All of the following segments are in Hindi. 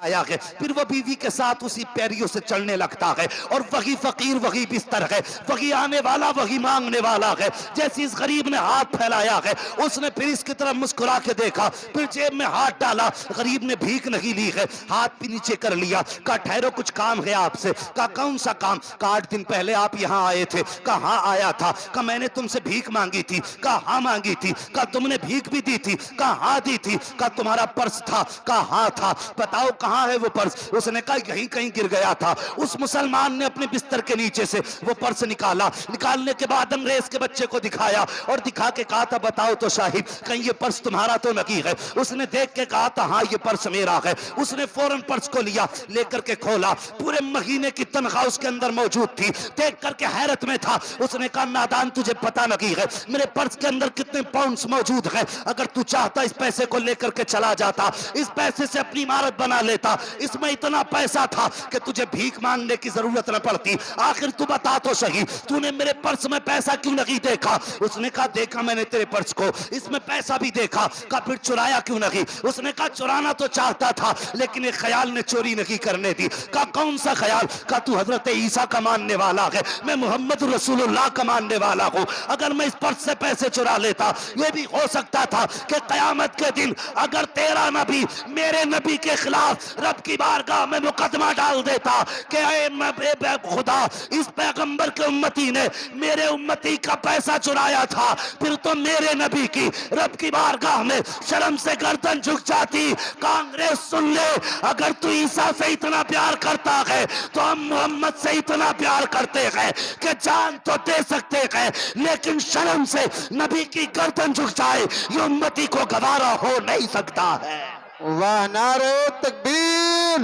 आया है। फिर वो बीवी के साथ उसी पैरियों से चलने लगता है और वही फकीर वही बिस्तर है, वही आने वाला वही मांगने वाला है। जैसे इस गरीब ने हाथ फैलाया है, उसने फिर इसकी तरफ मुस्कुरा के देखा, फिर जेब में हाथ डाला। गरीब ने भीख नहीं ली है, हाथ भी नीचे कर लिया। कहा ठहरो, कुछ काम है आपसे। कहा कौन सा काम? कहा 8 दिन पहले आप यहाँ आए थे। कहा हाँ आया था। कहा मैंने तुमसे भीख मांगी थी। कहा हाँ मांगी थी। कहा तुमने भीख भी दी थी? कहा हाँ दी थी। कहा तुम्हारा पर्स था? कहा हाँ था। बताओ कहाँ है वो पर्स? उसने कहा यहीं कहीं गिर गया था। उस मुसलमान ने अपने बिस्तर के नीचे से वो पर्स निकाला। निकालने के बाद अंग्रेज के बच्चे को दिखाया और दिखा के कहा था बताओ तो साहिब, कहीं ये पर्स तुम्हारा तो नहीं है? उसने देख के कहा था हाँ ये पर्स मेरा है। उसने फौरन पर्स को लिया, लेकर के खोला। पूरे महीने की तनख्वाह उसके अंदर मौजूद थी। देख करके हैरत में था। उसने कहा नादान, तुझे पता नहीं है मेरे पर्स के अंदर कितने पाउंड्स मौजूद है? अगर तू चाहता इस पैसे को लेकर के चला जाता, इस पैसे से अपनी इमारत बना लेता। इसमें इतना पैसा था कि तुझे भीख मांगने की जरूरत न पड़ती। आखिर तू बता तो सही, तूने मेरे पर्स में पैसा क्यों नहीं देखा? उसने कहा देखा मैंने तेरे पर्स को, इसमें पैसा भी देखा। कहा फिर चुराया क्यों नहीं? उसने कहा चुराना तो चाहता था, लेकिन एक ख्याल ने चोरी नहीं करने दी। कहा कौन सा ख्याल? कहा तू हजरत ईसा का मानने वाला है, मैं मोहम्मद रसूलुल्लाह का मानने वाला हूं। अगर मैं इस पर्स से पैसे चुरा लेता, यह भी हो सकता था कि कयामत के दिन अगर तेरा नबी मेरे नबी के खिलाफ रब की बारगाह में मुकदमा डाल देता कि ऐ खुदा, इस पैगंबर के उम्मती ने मेरे उम्मती का पैसा चुराया था, फिर तो मेरे नबी की रब की बारगाह में शर्म से गर्दन झुक जाती। कांग्रेस सुन ले, अगर तू ईसा से इतना प्यार करता है तो हम मोहम्मद से इतना प्यार करते हैं कि जान तो दे सकते हैं, लेकिन शर्म से नबी की गर्दन झुक जाए ये उम्मती को गवारा हो नहीं सकता है। वाह, नारे तकबीर,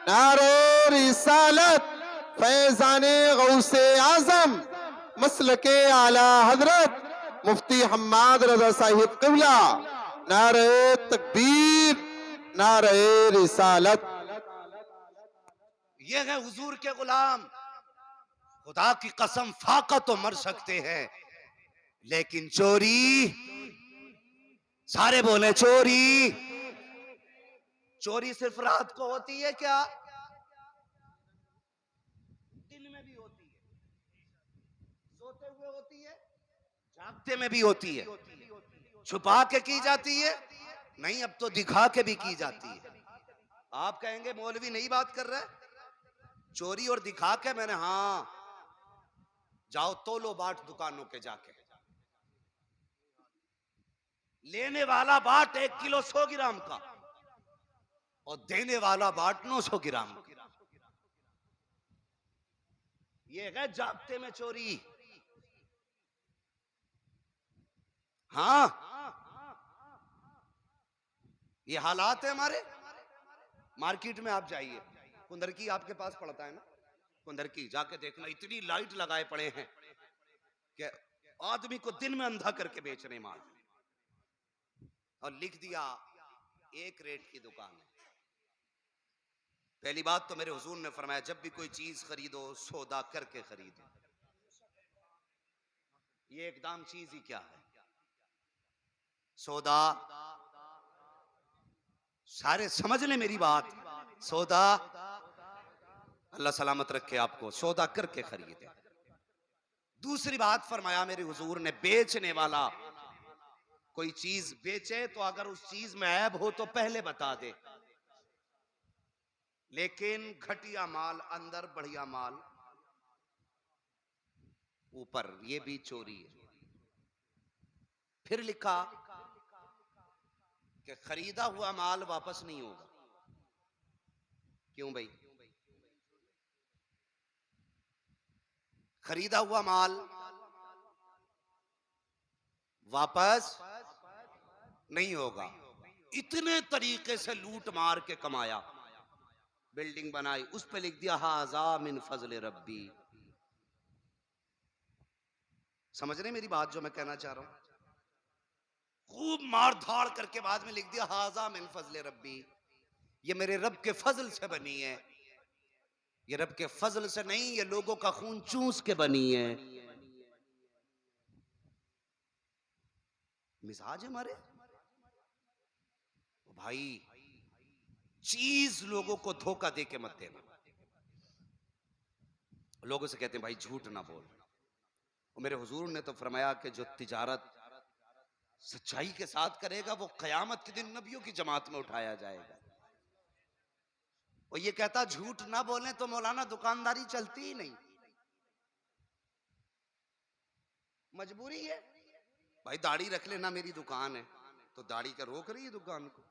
नारे रिसालत, फैजाने गौसे आजम, मसलके आला हजरत मुफ्ती हम्माद रजा साहिब क़िबला। नारे तकबीर, नारे रिसालत। ये है हुजूर के गुलाम। खुदा की कसम फाका तो मर सकते हैं, लेकिन चोरी, सारे बोले चोरी। चोरी सिर्फ रात को होती है क्या? दिन में भी होती है, सोते हुए होती है, जागते में भी होती है। छुपा के की जाती है नहीं, अब तो दिखा के भी की जाती है। आप कहेंगे मौलवी नहीं बात कर रहा है, चोरी और दिखा के। मैंने हाँ, जाओ तोलो बाट दुकानों के जाके, लेने वाला बाट 1 किलो 100 ग्राम का और देने वाला बाट 900 ग्राम का। ये है जागते में चोरी। हाँ, ये हालात है हमारे। मार्केट में आप जाइए, कुंदर की आपके पास पड़ता है ना, कुंदर की जाके देखना, इतनी लाइट लगाए पड़े हैं कि आदमी को दिन में अंधा करके बेच रहे माल। और लिख दिया 1 रेट की दुकान है। पहली बात तो मेरे हुजूर ने फरमाया जब भी कोई चीज खरीदो सौदा करके खरीदो। ये एकदम चीज ही क्या है? सौदा। सारे समझ ले मेरी बात। सौदा, अल्लाह सलामत रखे आपको, सौदा करके खरीदे। दूसरी बात फरमाया मेरे हुजूर ने, बेचने वाला कोई चीज बेचे तो अगर उस चीज में ऐब हो तो पहले बता दे, लेकिन घटिया माल अंदर, बढ़िया माल ऊपर, ये भी चोरी है। फिर लिखा कि खरीदा हुआ माल वापस नहीं होगा। क्यों भाई? खरीदा हुआ माल वापस नहीं होगा। इतने तरीके से लूट मार के कमाया, बिल्डिंग बनाई, उस पे लिख दिया हाजा मिन फजल रब्बी। समझ रहे मेरी बात जो मैं कहना चाह रहा हूं? खूब मार धाड़ करके बाद में लिख दिया हाजा मिन फजल रब्बी, ये मेरे रब के फजल से बनी है। ये रब के फजल से नहीं, ये लोगों का खून चूस के बनी है। मिजाज हमारे भाई, चीज लोगों को धोखा दे के मत देना। लोगों से कहते हैं भाई झूठ ना बोल। और मेरे हुजूर ने तो फरमाया कि जो तिजारत सच्चाई के साथ करेगा वो कयामत के दिन नबियों की जमात में उठाया जाएगा। और ये कहता झूठ ना बोलें तो मौलाना दुकानदारी चलती ही नहीं, मजबूरी है। भाई दाढ़ी रख लेना, मेरी दुकान है तो दाढ़ी का रोक रही है दुकान को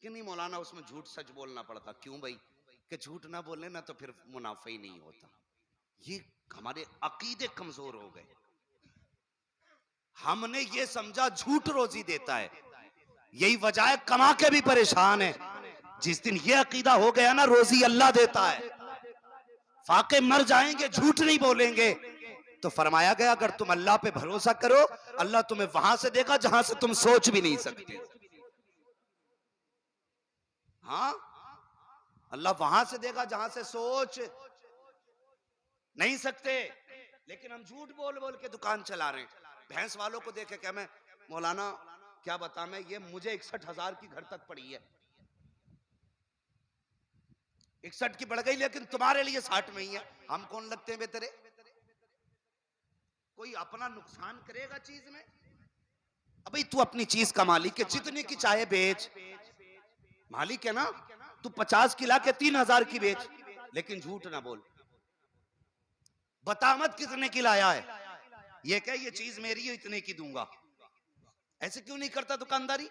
कि नहीं मौलाना उसमें झूठ सच बोलना पड़ता। क्यों भाई? कि झूठ ना बोले ना तो फिर मुनाफा ही नहीं होता। ये हमारे अकीदे कमजोर हो गए। हमने ये समझा झूठ रोजी देता है, यही वजह है कमा के भी परेशान है। जिस दिन ये अकीदा हो गया ना रोजी अल्लाह देता है, फाके मर जाएंगे झूठ नहीं बोलेंगे, तो फरमाया गया अगर तुम अल्लाह पे भरोसा करो अल्लाह तुम्हें वहां से देगा जहां से तुम सोच भी नहीं सकते। हाँ, अल्लाह वहां से देगा जहां से सोच नहीं सकते। लेकिन हम झूठ बोल बोल के दुकान चला रहे हैं। भैंस वालों को देखे क्या मैं मौलाना क्या बता, मैं ये मुझे 61,000 की घर तक पड़ी है, 61 की बढ़ गई लेकिन तुम्हारे लिए 60 में ही है। हम कौन लगते हैं बेतरे? कोई अपना नुकसान करेगा चीज में? अबे तू अपनी चीज का मालिक है, जितने की चाहे बेच, मालिक है ना। तू 50 की ला के 3,000 की बेच, लेकिन झूठ ना बोल। बता मत कितने की लाया है, ये क्या ये चीज मेरी है इतने की दूंगा। ऐसे क्यों नहीं करता दुकानदारी?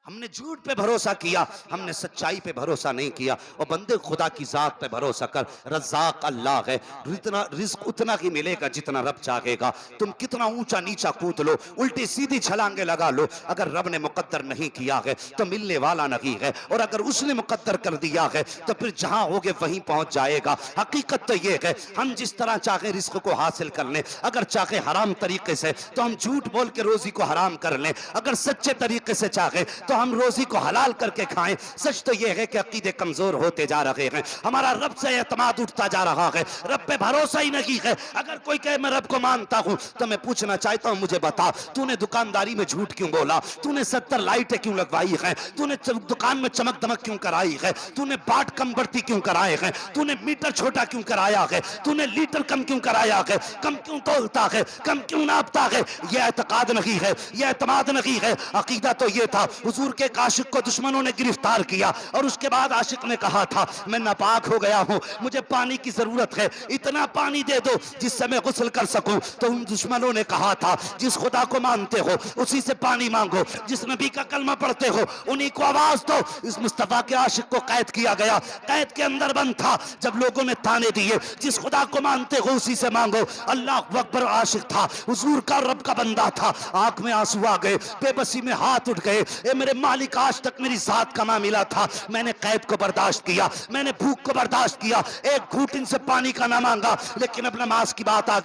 हमने झूठ पे भरोसा किया, हमने सच्चाई पे भरोसा नहीं किया। और बंदे खुदा की जात पे भरोसा कर, रज़ाक अल्लाह है, जितना रिस्क उतना ही मिलेगा जितना रब चाहेगा। तुम कितना ऊंचा नीचा कूद लो, उल्टी सीधी छलांगे लगा लो, अगर रब ने मुकद्दर नहीं किया है तो मिलने वाला नहीं है, और अगर उसने मुकद्दर कर दिया है तो फिर जहां होगे वहीं पहुंच जाएगा। हकीकत तो ये है हम जिस तरह चाहे रिस्क को हासिल कर लें, अगर चाहे हराम तरीके से तो हम झूठ बोल के रोजी को हराम कर लें, अगर सच्चे तरीके से चाहे तो हम रोजी को हलाल करके खाएं। सच तो यह है कि अकीदे कमजोर होते जा रहे हैं, हमारा रब से एतमाद उठता जा रहा है, रब पे भरोसा ही नहीं है। अगर कोई कहे मैं रब को मानता हूं तो मैं पूछना चाहता हूं मुझे बता तूने दुकानदारी में झूठ क्यों बोला? तूने 70 लाइटें क्यों लगवाई हैं? तूने दुकान में चमक दमक क्यों कराई है? तूने बाट कम बढ़ती क्यों कराए हैं? तूने मीटर छोटा क्यों कराया है? तूने लीटर कम क्यों कराया है? कम क्यों तोलता है? कम क्यों नापता है? यह एतकाद नहीं है, यह एतमाद नहीं है। अकीदा तो यह था, हुजूर के आशिक को दुश्मनों ने गिरफ्तार किया और उसके बाद आशिक ने कहा था मैं नापाक हो गया हूं, मुझे पानी की जरूरत है, इतना पानी दे दो जिससे मैं गुस्ल कर सकूं। तो उन दुश्मनों ने कहा था जिस खुदा को मानते हो उसी से पानी मांगो, जिस नबी का कलमा पढ़ते हो उन्हीं को आवाज दो। इस मुस्तफा के आशिक को कैद किया गया, कैद के अंदर बंद था। जब लोगों ने ताने दिए जिस खुदा को मानते हो उसी से मांगो, अल्लाह अकबर आशिक था, हुजूर का रब का बंदा था। आंख में आंसू आ गए, बेबसी में हाथ उठ गए, ए मेरे मालिक आज तक मेरी जात का मामला था, मैंने कैद को बर्दाश्त किया, मैंने भूख को बर्दाश्त किया, एक घूंट इनसे पानी का ना मांगा, लेकिन अब नमाज की बात आ गई।